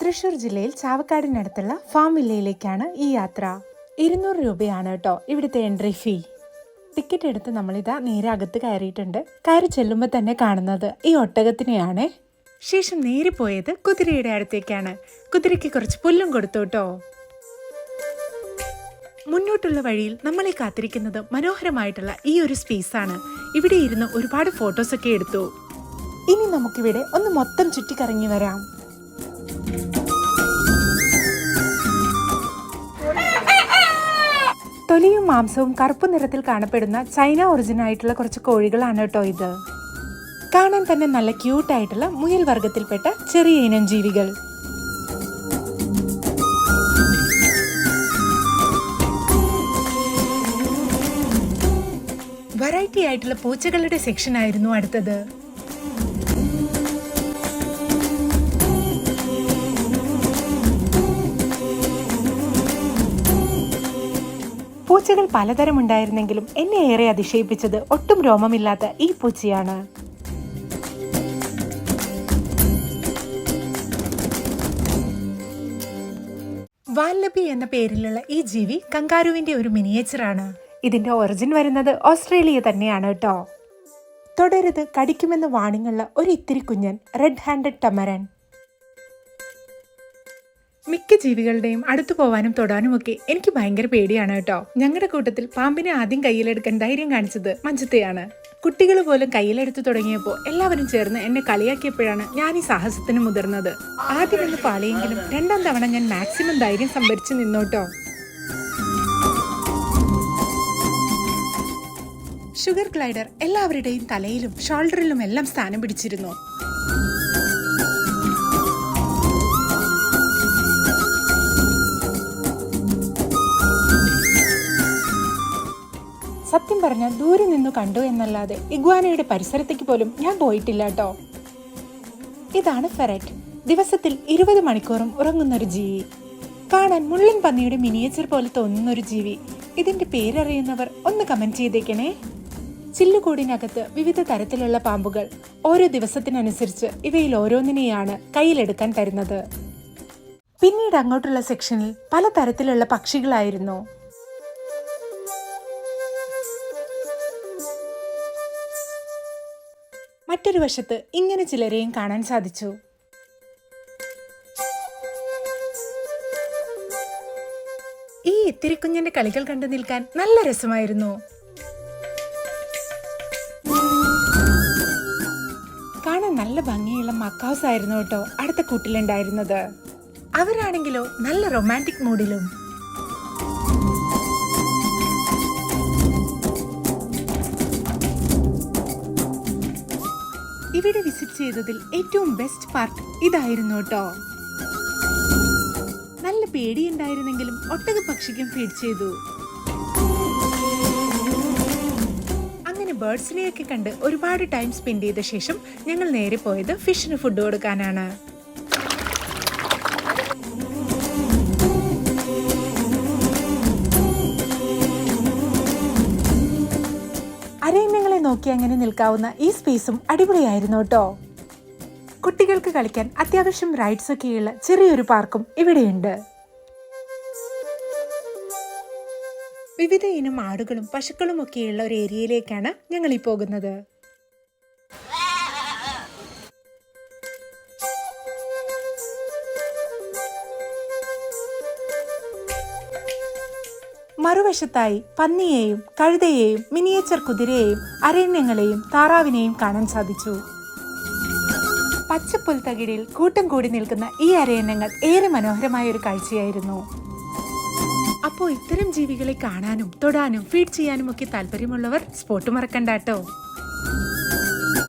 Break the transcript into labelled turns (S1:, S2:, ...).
S1: തൃശ്ശൂർ ജില്ലയിൽ ചാവക്കാടിനടുത്തുള്ള ഫാം വില്ലയിലേക്കാണ് ഈ യാത്ര. 200 രൂപയാണ് കേട്ടോ ഇവിടുത്തെ എൻട്രി ഫീ. ടിക്കറ്റ് എടുത്ത് നമ്മളിതാ നേരെ അകത്ത് കയറിയിട്ടുണ്ട്. കയറി ചെല്ലുമ്പോൾ തന്നെ കാണുന്നത് ഈ ഒട്ടകത്തിനെയാണ്. ശേഷം നേരെ പോയത് കുതിരയുടെ അടുത്തേക്കാണ്. കുതിരയ്ക്ക് കുറച്ച് പുല്ലും കൊടുത്തു കേട്ടോ. മുന്നോട്ടുള്ള വഴിയിൽ നമ്മളെ കാത്തിരിക്കുന്നത് മനോഹരമായിട്ടുള്ള ഈ ഒരു സ്പേസാണ്. ഇവിടെ ഇരുന്ന് ഒരുപാട് ഫോട്ടോസൊക്കെ എടുത്തു. ഇനി നമുക്കിവിടെ ഒന്ന് മൊത്തം ചുറ്റിക്കറങ്ങി വരാം. തൊലിയും മാംസവും കറുപ്പ് നിറത്തിൽ കാണപ്പെടുന്ന ചൈന ഒറിജിൻ ആയിട്ടുള്ള കുറച്ച് കോഴികളാണ് കേട്ടോ ഇത്. കാണാൻ തന്നെ നല്ല ക്യൂട്ടായിട്ടുള്ള മുയൽ വർഗത്തിൽപ്പെട്ട ചെറിയ ഇനം ജീവികൾ. വെറൈറ്റി ആയിട്ടുള്ള പൂച്ചകളുടെ സെക്ഷൻ ആയിരുന്നു അടുത്തത്. പൂച്ചകൾ പലതരം ഉണ്ടായിരുന്നെങ്കിലും എന്നെ ഏറെ അതിശയിപ്പിച്ചത് ഒട്ടും രോമമില്ലാത്ത ഈ പൂച്ചയാണ്. വാല്ലബി എന്ന പേരിലുള്ള ഈ ജീവി കങ്കാരുവിന്റെ ഒരു മിനിയേച്ചറാണ്. ഇതിന്റെ ഒറിജിൻ വരുന്നത് ഓസ്ട്രേലിയ തന്നെയാണ് കേട്ടോ. തുടരുത്, കടിക്കുമെന്ന് വാണിങ്ങുള്ള ഒരു ഇത്തിരി കുഞ്ഞൻ റെഡ് ഹാൻഡഡ് ടമരൻ. മിക്ക ജീവികളുടെയും അടുത്തു പോവാനും തൊടാനുമൊക്കെ എനിക്ക് ഭയങ്കര പേടിയാണ് കേട്ടോ. ഞങ്ങളുടെ കൂട്ടത്തിൽ പാമ്പിനെ ആദ്യം കയ്യിലെടുക്കാൻ ധൈര്യം കാണിച്ചത് മഞ്ചത്തെയാണ്. കുട്ടികൾ പോലും കയ്യിലെടുത്തു തുടങ്ങിയപ്പോൾ എല്ലാവരും ചേർന്ന് എന്നെ കളിയാക്കിയപ്പോഴാണ് ഞാൻ ഈ സാഹസത്തിന് മുതിർന്നത്. ആദ്യം ഒന്ന് പാളിയെങ്കിലും രണ്ടാം തവണ ഞാൻ മാക്സിമം ധൈര്യം സംഭരിച്ചു നിന്നോട്ടോ. ഷുഗർ ഗ്ലൈഡർ എല്ലാവരുടെയും തലയിലും ഷോൾഡറിലും എല്ലാം സ്ഥാനം പിടിച്ചിരുന്നു. സത്യം പറഞ്ഞാൽ ദൂരെ നിന്നു കണ്ടു എന്നല്ലാതെ ഇഗ്വാനയുടെ പരിസരത്തേക്ക് പോലും ഞാൻ പോയിട്ടില്ല കേട്ടോ. ഇതാണ് ഫെററ്റ്. ദിവസത്തിൽ 20 മണിക്കൂറും ഉറങ്ങുന്നൊരു ജീവി. കാണാൻ മുള്ളൻ പന്നിയുടെ മിനിയേച്ചർ പോലെ തോന്നുന്നൊരു ജീവി. ഇതിന്റെ പേരറിയുന്നവർ ഒന്ന് കമന്റ് ചെയ്തേക്കണേ. ചില്ലുകൂടിനകത്ത് വിവിധ തരത്തിലുള്ള പാമ്പുകൾ. ഓരോ ദിവസത്തിനനുസരിച്ച് ഇവയിൽ ഓരോന്നിനെയാണ് കയ്യിലെടുക്കാൻ തരുന്നത്. പിന്നീട് അങ്ങോട്ടുള്ള സെക്ഷനിൽ പല തരത്തിലുള്ള പക്ഷികളായിരുന്നു. മറ്റൊരു വശത്ത് ഇങ്ങനെ ചിലരെയും കാണാൻ സാധിച്ചു. ഈ ഇത്തിരിക്കുഞ്ഞിന്റെ കളികൾ കണ്ടു നിൽക്കാൻ നല്ല രസമായിരുന്നു. കാണാൻ നല്ല ഭംഗിയുള്ള മക്കാസ് ആയിരുന്നു കേട്ടോ അടുത്ത കൂട്ടിലുണ്ടായിരുന്നത്. അവരാണെങ്കിലോ നല്ല റൊമാൻറ്റിക് മൂഡിലും. ഇവിടെ വിസിറ്റ് ചെയ്തതിൽ ഏറ്റവും ബെസ്റ്റ് പാർട്ട് ഇതായിരുന്നു കേട്ടോ. നല്ല പേടിയുണ്ടായിരുന്നെങ്കിലും ഒട്ടക പക്ഷിക്കും ഫീഡ് ചെയ്തു. അങ്ങനെ ബേർഡ്സിനെയൊക്കെ കണ്ട് ഒരുപാട് ടൈം സ്പെൻഡ് ചെയ്ത ശേഷം ഞങ്ങൾ നേരെ പോയത് ഫിഷിന് ഫുഡ് കൊടുക്കാനാണ്. അരയന്നങ്ങളെ നോക്കി അങ്ങനെ നിൽക്കാവുന്ന ഈ സ്പേസും അടിപൊളിയായിരുന്നു കേട്ടോ. കുട്ടികൾക്ക് കളിക്കാൻ അത്യാവശ്യം റൈഡ്സ് ഒക്കെയുള്ള ചെറിയൊരു പാർക്കും ഇവിടെയുണ്ട്. വിവിധ ഇനം ആടുകളും പശുക്കളും ഒക്കെയുള്ള ഒരു ഏരിയയിലേക്കാണ് ഞങ്ങൾ ഈ പോകുന്നത്. മറുവശത്തായി പന്നിയെയും കഴുതയെയും മിനിയേച്ചർ കുതിരയെയും അരണ്യങ്ങളെയും താറാവിനെയും കാണാൻ സാധിച്ചു. പച്ചപ്പുൽത്തകിടിയിൽ കൂട്ടം കൂടി നിൽക്കുന്ന ഈ അരയന്നങ്ങൾ ഏറെ മനോഹരമായ ഒരു കാഴ്ചയായിരുന്നു. അപ്പോൾ ഇത്തരം ജീവികളെ കാണാനും തൊടാനും ഫീഡ് ചെയ്യാനും ഒക്കെ താല്പര്യമുള്ളവർ സ്പോട്ട് മറക്കണ്ട കേട്ടോ.